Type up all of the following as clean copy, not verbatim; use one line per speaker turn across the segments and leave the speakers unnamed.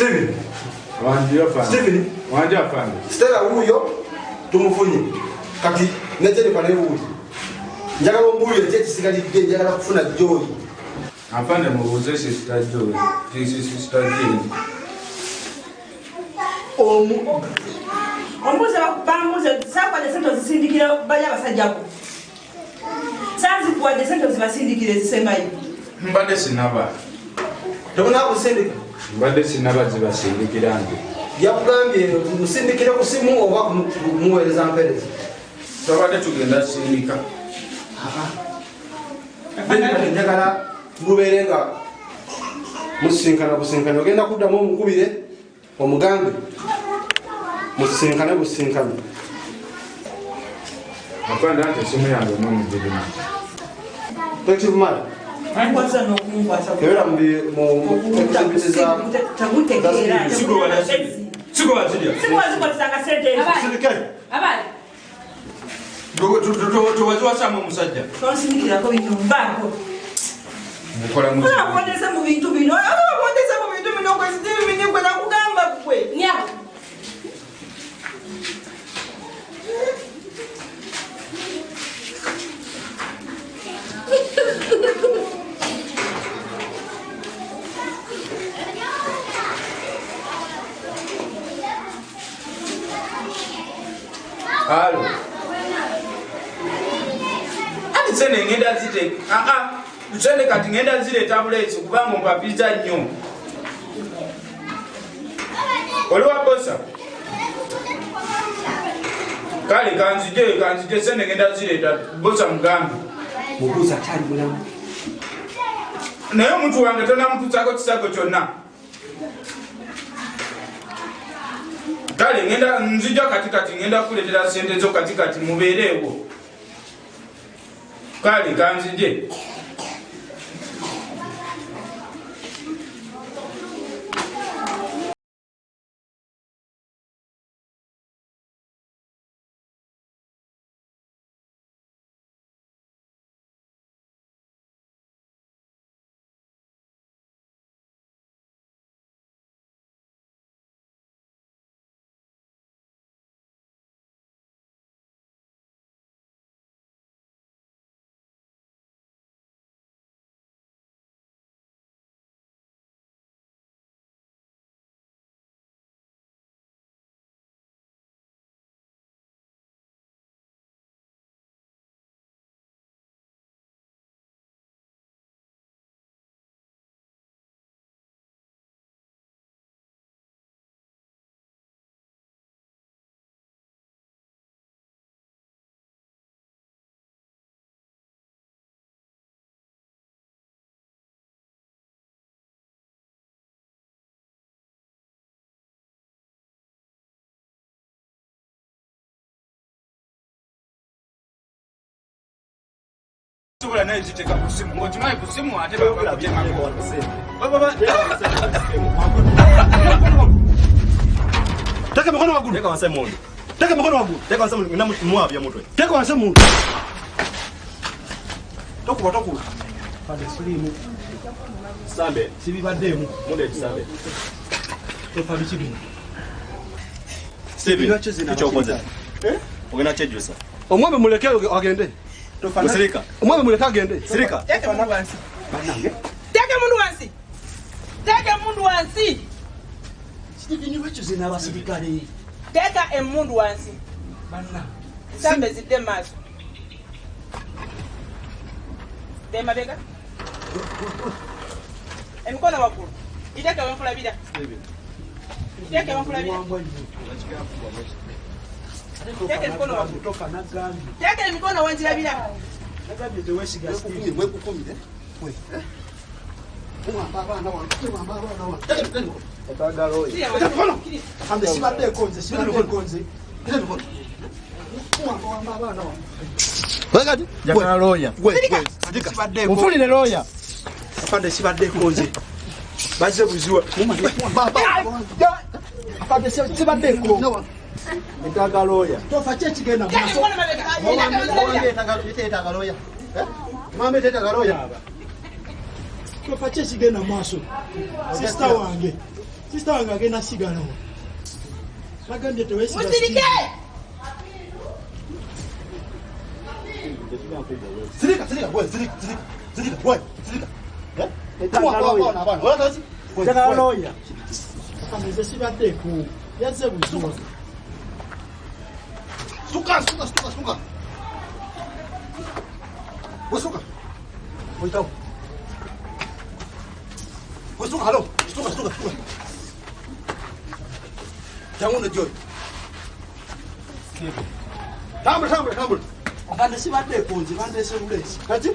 Steven. Steven. Stella huyo tumufunye. Kati nete ni pale huyo. Njagala ombuye tete sikali njagala kufuna joy.
Afande mubuze sister joy. Sister joy.
Ombuze bamuze sapa de sento zisindikira banya basajjako. Sanzi kuwa de sento zibasindikire zisembayo.
Mbade sinaba.
Tokona kusindika.
Mbade sinaba zibasindikira nje.
Yakugambye musindikire ku simu oba kumuweereza mpereza.
Tobadde tugenda sindika.
Njagala mubeerenga musinkana ogenda kuddamu omukubire omugambe musinkane.
Afande ate simu yange n'omujibina.
Tekivumala.
Ankwasa n'okunkwasa.
Kera mubitiza.
Tagutegeera.
Sigo wazija.
Sigo wazikozesanga sente ezo. Abali.
Tuwaziwasa musajja.
Tonsindikirako bintu mbako.
Mukola mu.
Abondesa mu bintu bino. Abondesa mu bintu bino kwa sitivi bino kwa nakugamba kwe. Nyabo.
Halo. Ati sene ngenda zite. Tusende kati ngenda zile tablets kubanga mpapiza nnyo. Oliwa bosa. Kale kanzije sene ngenda zile bosa mugambi.
Mubuza tali mulamu.
Naye omuntu wange tona muntu tsako kisago kyonna. Kale ngenda nzija katikati ngenda kuletera sente zo katikati mubeerewo. Kale kanzije. Tula naye ziteka kusimu. Ngotimaye kusimu ate baba byema kwa baba.
Taka mkono wagulu.
Teka wanse mundu.
Taka mkono wagulu.
Teka wanse mundu namwa bya mutwe.
Taka wanse mundu. Toku. Pade slimu.
Sambe.
Sibi bademu.
Munde kisambe.
Tofa bichibi.
Steven. Kicho kwanza. Ogena chejusa.
Omwame muleke agende.
Sirika.
Omwame muleke agende.
Sirika.
Teke mundu wansi. Teke mundu wansi.
Steven wecho zina abasirikale.
Teka emundu wansi.
Banna.
Sambe zidde maso. Dema bega. Emikono wakulu. Iteke wankulabira. Iteke wankulabira. Teke emikono wakulu.
Kutoka na gambi.
Teke emikono wanjirabira.
Nagambi tewesiga Steven. Wewe kukomide. We. Baba na wana.
Otagalo.
Ambe sibate konze. Wakati
Jakana lawyer.
Mfulire lawyer. Afande sibadde konze. Baze buziwa. Baba. Afande sibadde ko.
Ntaga lawyer.
Tofa chechi gena
Teke
maso.
emikono mabega.
Tetaga lawyer.
Mame tetaga lawyer. Tofa chechi gena maso. Sister wange.
Sister wange agenda sigala. Bagambye tewesiga.
Musirike!
Sirika, boy, sirika, boy, sirika.
Njagala lawyer. Nze sibaddeeko. Yazze buzibu.
Suka. Suka. Oitao. Suka, halo. Suka. Jangan joy. Tambul.
Akande sibaddeeko nze bandeese buleesi.
Kati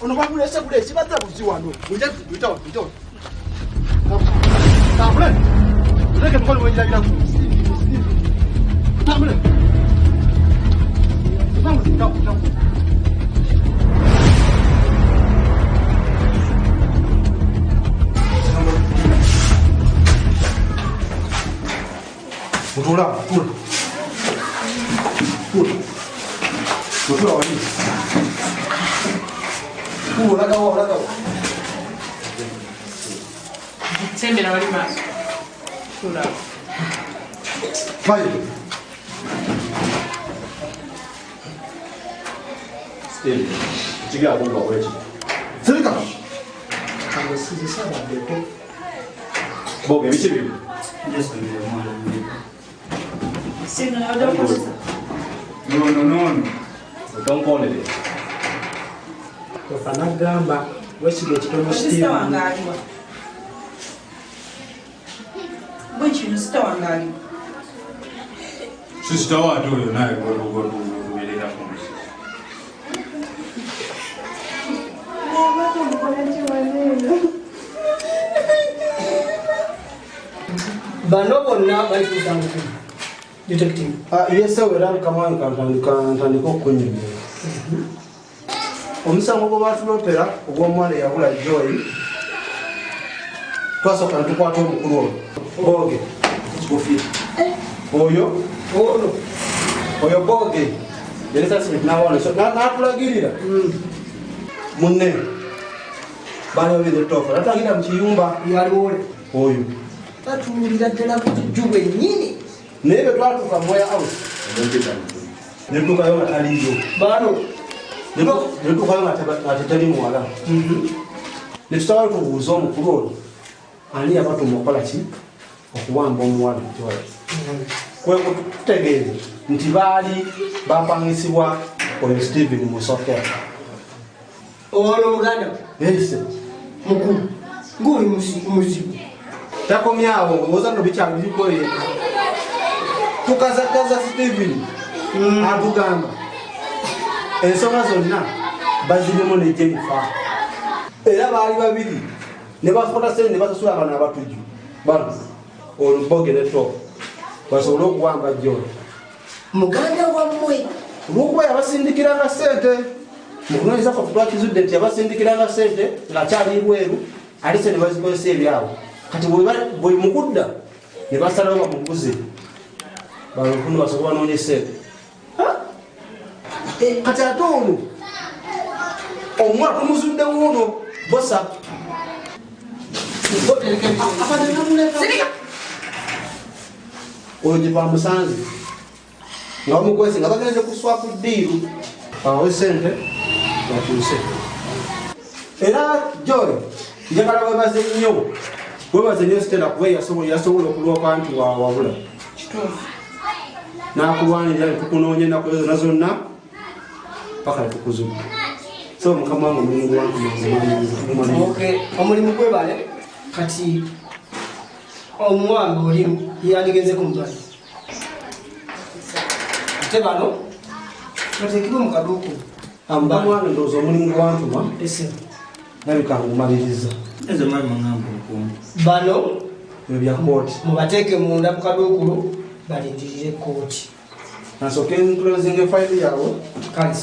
Ono bamuleese buleesi badde buzi wano.
Uitao. Tambul. Uleke mkono wenye bila ku. Tambul. Tambul. Tula. Wani. Laga.
Sembera wali maso. Tula.
Vai.
Still, jiga bomba wechi.
Sirika.
Kande sibaddeeko.
Boge bichibi.
Sino na odo kosa.
No.
Don't call it.
Tofa nagamba wesiga ekitono
Sister wange aliwa. Bwekino sister wange aliwa.
Sister watu oyo naye goberera ku.
bano bonna bali kutanguka detective.
Yes, era kama nkantandika okunyumya. Omusango gwe batulopera ogw'omwana eyabula Joy twasooka ntukwata omukulu ono Boge ekikofiira oyo Boge n'atulagirira munne baali babiri tofa natulagira mu kiyumba
Yaliwo
oyo
tatuwulira ddala kujju bwennyini
naye bwe twatuuka Moya House netuukayo nga taliyo
bano
netuukayo nga tetali muwala netutaba tubuuza omukulu ono ani yabatuma okukola ki okuwamba omuwala kwekututegeeze nti baali bapangisibwa oyo Stephen Musoke
ono muganda
yese
mukulu ng'oli muzibu
takomyawo oza no bikyalo bikoyeka tukazakaza Stephen atugamba ensonga zonna baziremu ne Jennifer era baali babiri ne bafota sente ne basasula abana abatujju bano Boge ne Top basobole okuwamba John
muganda wammwe
olwokuba yabasindikiranga sente mukunoonyeza ko twakizudde nti yabasindikiranga sente ng'akyali bweru ate se ne bazikozesa ebyabo kati bwe mukudda ne basalawo bamuguze balokuni basobola banoonye sente kati ate ono omwana tumuzuddewo ono bosa oyo gye bamusanze nga bamukwese nga bagenze kuswaku ddiiru awe sente batuuse era Joy njagala webaze nnyo webaze nnyo Stella kuba yasobola okuloopa nti wawabula n'akulwanirira netukunoonya ennaku zonna zonna paka netukuzudde so mukama wange omulimu gwange
omulimu gwebale kati omwana oli yandigenze ku mutwale ate bano bateekibwe mu kaduuku
mukama wange ndowooza omulimu gwantuma nabika ngumaliriza
bano
ebyo bya kooti
mubateeke munda mu kaduukulu balindirire kooti
nasooke enclosing efayiri yaabwe
kale